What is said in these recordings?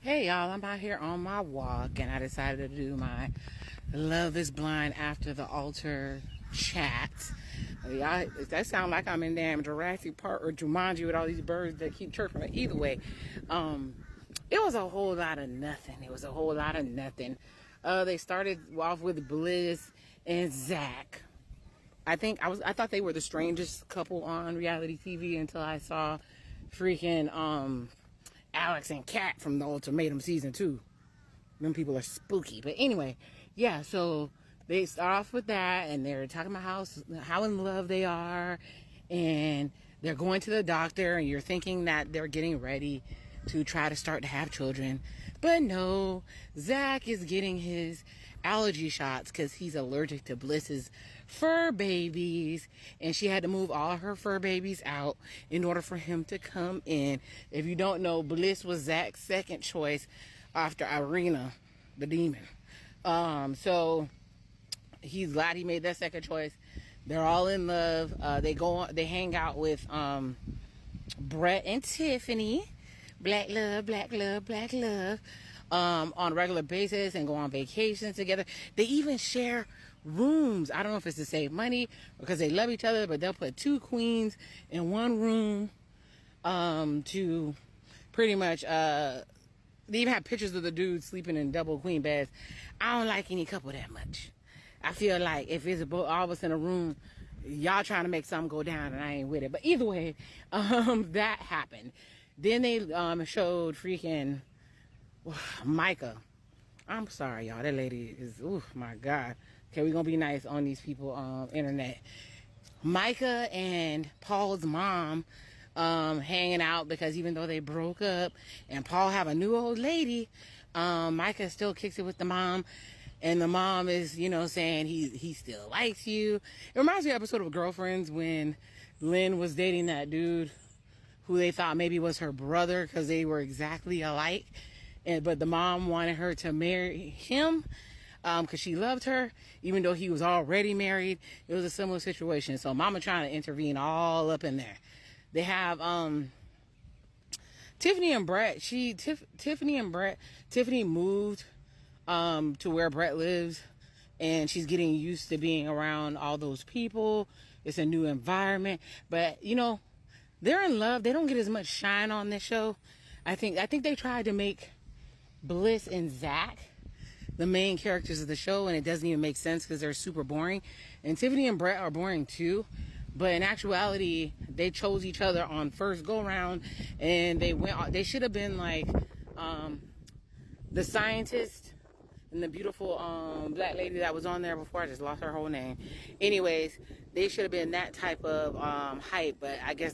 Hey y'all, I'm out here on my walk and I decided to do my Love is Blind after the altar chat. Y'all, that sound like I'm in damn Jurassic Park or Jumanji with all these birds that keep chirping. But either way, it was a whole lot of nothing. It was a whole lot of nothing. They started off with Bliss and Zach. I thought they were the strangest couple on reality TV until I saw freaking Alex and Kat from the Ultimatum season 2. Them people are spooky. But anyway, yeah, so they start off with that and they're talking about how in love they are, and they're going to the doctor, and you're thinking that they're getting ready to try to start to have children. But no, Zach is getting his allergy shots because he's allergic to Bliss's fur babies, and she had to move all her fur babies out in order for him to come in. If you don't know, Bliss was Zach's second choice after Irina, the demon. So he's glad he made that second choice. They're all in love. They hang out with Brett and Tiffany. Black love, black love, black love. On a regular basis and go on vacations together. They even share rooms. I don't know if it's to save money because they love each other, but they'll put 2 queens in one room to pretty much they even have pictures of the dudes sleeping in double queen beds. I don't like any couple that much. I feel like if it's all of us in a room, y'all trying to make something go down and I ain't with it. But either way, that happened. Then they showed freaking Micah. I'm sorry, y'all. That lady is, oh my God. Okay, we're gonna be nice on these people internet. Micah and Paul's mom hanging out because even though they broke up and Paul have a new old lady, Micah still kicks it with the mom. And the mom is, saying he still likes you. It reminds me of an episode of Girlfriends when Lynn was dating that dude who they thought maybe was her brother because they were exactly alike. But the mom wanted her to marry him because she loved her, even though he was already married. It was a similar situation. So mama trying to intervene all up in there. They have Tiffany and Brett. Tiffany moved to where Brett lives, and she's getting used to being around all those people. It's a new environment. But, they're in love. They don't get as much shine on this show. I think they tried to make Bliss and Zach the main characters of the show, and it doesn't even make sense because they're super boring. And Tiffany and Brett are boring too. But in actuality, they chose each other on first go round, and they should have been like the scientist and the beautiful black lady that was on there before. I just lost her whole name. Anyways, they should have been that type of hype, but I guess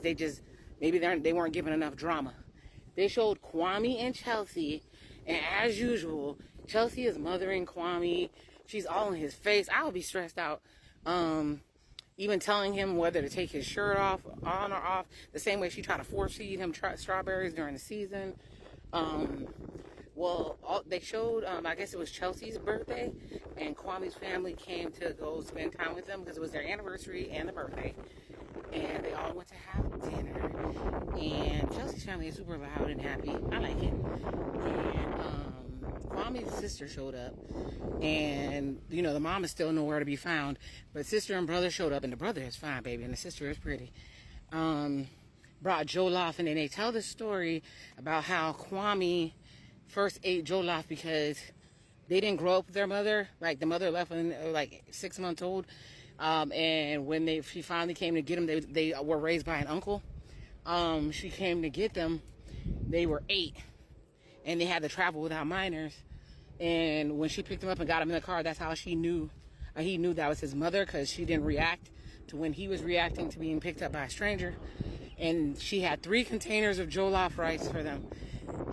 maybe they weren't given enough drama. They showed Kwame and Chelsea, and as usual, Chelsea is mothering Kwame. She's all in his face. I would be stressed out. Even telling him whether to take his shirt off, on or off, the same way she tried to force feed him strawberries during the season. They showed, I guess it was Chelsea's birthday, and Kwame's family came to go spend time with them because it was their anniversary and the birthday. And they all went to have dinner. And Chelsea's family is super loud and happy. I like it. And Kwame's sister showed up. And, the mom is still nowhere to be found. But sister and brother showed up. And the brother is fine, baby. And the sister is pretty. Brought Jollof. And then they tell the story about how Kwame first ate Jollof because they didn't grow up with their mother. Like, the mother left when they were like 6 months old. And when she finally came to get them, they were raised by an uncle. She came to get them. They were 8. And they had to travel without minors. And when she picked him up and got him in the car, that's how he knew that was his mother, because she didn't react to when he was reacting to being picked up by a stranger. And she had 3 containers of Jollof rice for them.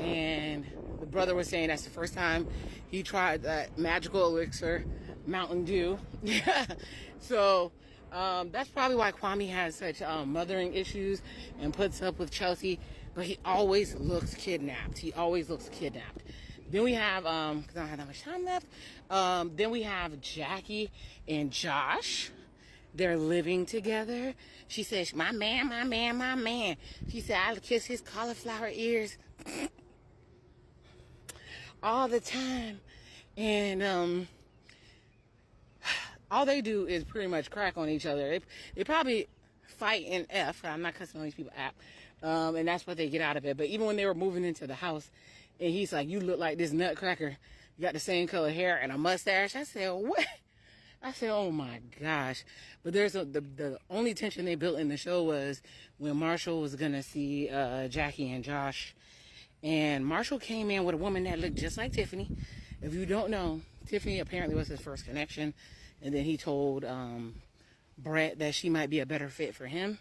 And the brother was saying that's the first time he tried that magical elixir, Mountain Dew. So that's probably why Kwame has such mothering issues and puts up with Chelsea. But he always looks kidnapped. Then we have, because I don't have that much time left. Then we have Jackie and Josh. They're living together. She says, my man, my man, my man. She said, I'll kiss his cauliflower ears. all the time. And all they do is pretty much crack on each other. They probably fight in F. I'm not cussing on these people app. And that's what they get out of it. But even when they were moving into the house, and he's like, you look like this nutcracker. You got the same color hair and a mustache. I said, what? I said, oh my gosh. But the only tension they built in the show was when Marshall was going to see Jackie and Josh. And Marshall came in with a woman that looked just like Tiffany. If you don't know, Tiffany apparently was his first connection. And then he told Brett that she might be a better fit for him.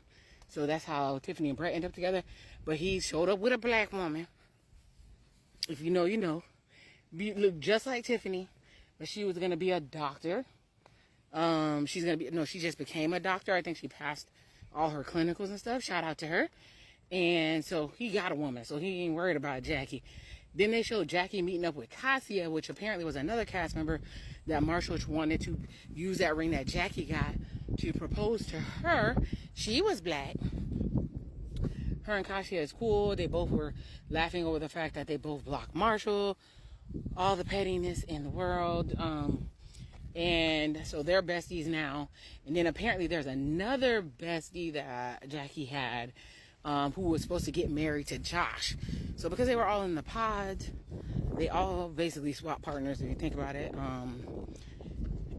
So that's how Tiffany and Brett ended up together. But he showed up with a black woman. If you know, you know. Looked just like Tiffany. But she was going to be a doctor. She's going to be, no, she just became a doctor. I think she passed all her clinicals and stuff. Shout out to her. And so he got a woman. So he ain't worried about Jackie. Then they showed Jackie meeting up with Cassia, which apparently was another cast member that Marshall wanted to use that ring that Jackie got to propose to her. She was black. Her and Cassia is cool. They both were laughing over the fact that they both blocked Marshall. All the pettiness in the world. And so they're besties now. And then apparently there's another bestie that Jackie had who was supposed to get married to Josh. So because they were all in the pod, they all basically swapped partners if you think about it.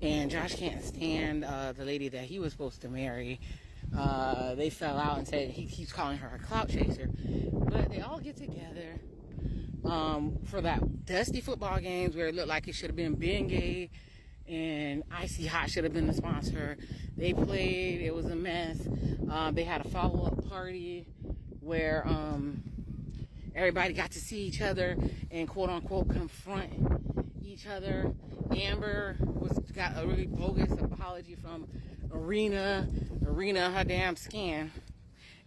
And Josh can't stand the lady that he was supposed to marry. They fell out and said he keeps calling her a clout chaser. But they all get together for that dusty football games where it looked like it should have been Bengay and Icy Hot should have been the sponsor. They played. It was a mess. They had a follow-up party where everybody got to see each other and quote-unquote confront each other. Amber got a really bogus apology from Arena her damn skin.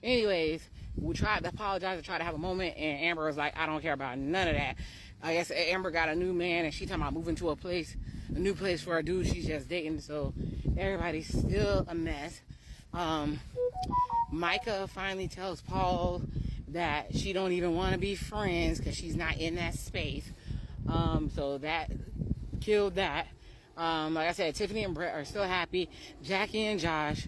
Anyways, we tried to apologize and try to have a moment, and Amber was like, I don't care about none of that. I guess Amber got a new man, and she talking about moving to a new place for a dude she's just dating, so everybody's still a mess. Micah finally tells Paul that she don't even want to be friends because she's not in that space. So that killed that. Like I said, Tiffany and Brett are still happy. Jackie and Josh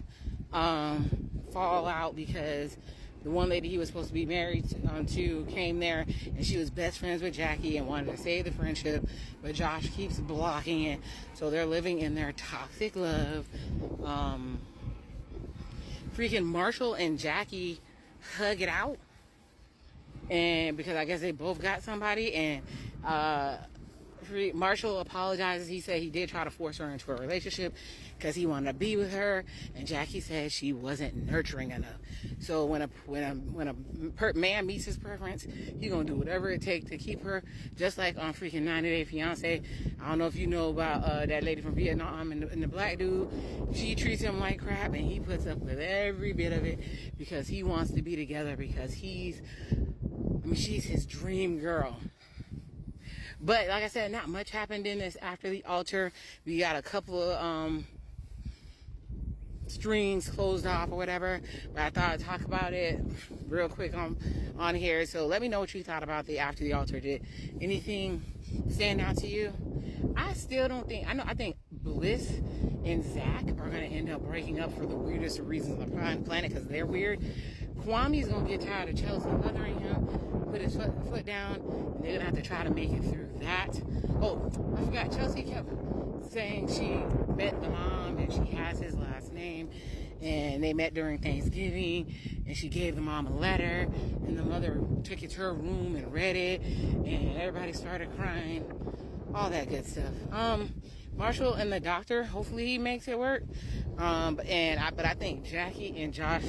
fall out because the one lady he was supposed to be married to came there, and she was best friends with Jackie and wanted to save the friendship, but Josh keeps blocking it. So they're living in their toxic love. Freaking Marshall and Jackie hug it out, and because I guess they both got somebody, and Marshall apologizes. He said he did try to force her into a relationship because he wanted to be with her, and Jackie said she wasn't nurturing enough. So when a man meets his preference, he's gonna do whatever it takes to keep her. Just like on freaking 90 Day Fiance. I don't know if you know about that lady from Vietnam and the black dude. She treats him like crap, and he puts up with every bit of it because he wants to be together because she's his dream girl. But like I said, not much happened in this after the altar. We got a couple of strings closed off or whatever. But I thought I'd talk about it real quick on here. So let me know what you thought about the after the altar. Did anything stand out to you? I still don't think, I think Bliss and Zach are going to end up breaking up for the weirdest of reasons on the planet because they're weird. Kwame's going to get tired of Chelsea mothering him, put his foot down, and they're going to have to try to make it through that. Oh, I forgot, Chelsea kept saying she met the mom and she has his last name, and they met during Thanksgiving, and she gave the mom a letter, and the mother took it to her room and read it, and everybody started crying, all that good stuff. Marshall and the doctor, hopefully he makes it work. But I think Jackie and Josh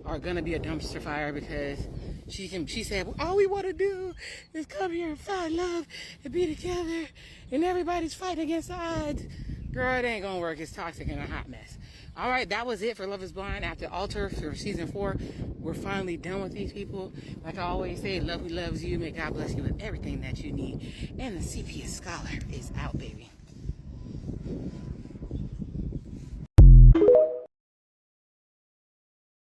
are gonna be a dumpster fire because she said, well, all we want to do is come here and find love and be together, and everybody's fighting against the odds. Girl, it ain't gonna work. It's toxic and a hot mess. All right, that was it for Love is Blind after Altar for season 4. We're finally done with these people. Like I always say, love who loves you. May God bless you with everything that you need. And the CPS Scholar is out, baby.